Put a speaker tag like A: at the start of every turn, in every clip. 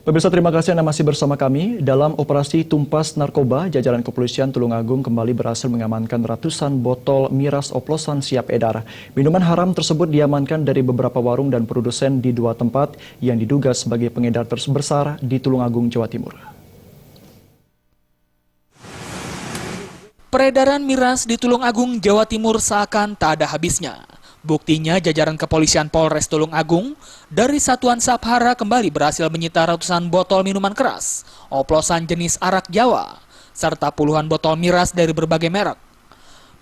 A: Pemirsa, terima kasih Anda masih bersama kami. Dalam operasi tumpas narkoba, jajaran kepolisian Tulungagung kembali berhasil mengamankan ratusan botol miras oplosan siap edar. Minuman haram tersebut diamankan dari beberapa warung dan produsen di dua tempat yang diduga sebagai pengedar terbesar di Tulungagung, Jawa Timur.
B: Peredaran miras di Tulungagung, Jawa Timur seakan tak ada habisnya. Buktinya jajaran kepolisian Polres Tulungagung dari Satuan Sabhara kembali berhasil menyita ratusan botol minuman keras, oplosan jenis arak Jawa, serta puluhan botol miras dari berbagai merek.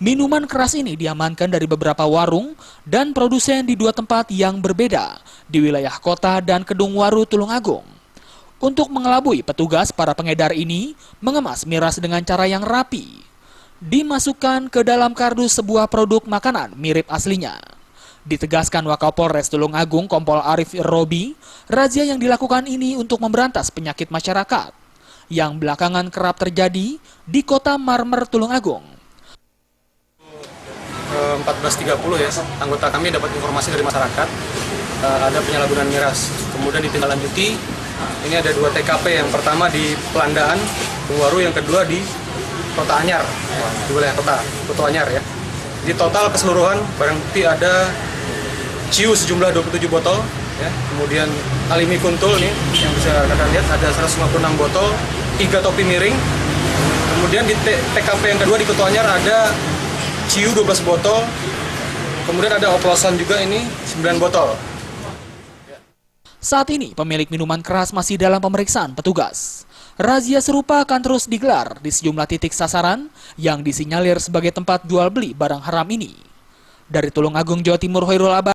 B: Minuman keras ini diamankan dari beberapa warung dan produsen di dua tempat yang berbeda di wilayah kota dan Kedungwaru, Tulungagung. Untuk mengelabui petugas, para pengedar ini mengemas miras dengan cara yang rapi. Dimasukkan ke dalam kardus sebuah produk makanan mirip aslinya. Ditegaskan Wakapolres Tulungagung Kompol Arif Robi, razia yang dilakukan ini untuk memberantas penyakit masyarakat yang belakangan kerap terjadi di Kota Marmer, Tulungagung.
C: 14.30 ya, anggota kami dapat informasi dari masyarakat ada penyalahgunaan miras. Kemudian ditindaklanjuti, ini ada 2 TKP, yang pertama di Pelandaan, Kedungwaru, yang kedua di Kota Anyar, di wilayah Kota Anyar ya. Di total keseluruhan barang bukti ada ciu sejumlah 27 botol, ya. Kemudian alimi kuntul nih yang bisa kalian lihat ada 156 botol, 3 topi miring. Kemudian di TKP yang kedua di Kota Anyar ada ciu 12 botol, kemudian ada oplosan juga ini 9 botol.
B: Saat ini pemilik minuman keras masih dalam pemeriksaan petugas. Razia serupa akan terus digelar di sejumlah titik sasaran yang disinyalir sebagai tempat jual beli barang haram ini. Dari Tulungagung, Jawa Timur, Hoirul Abad.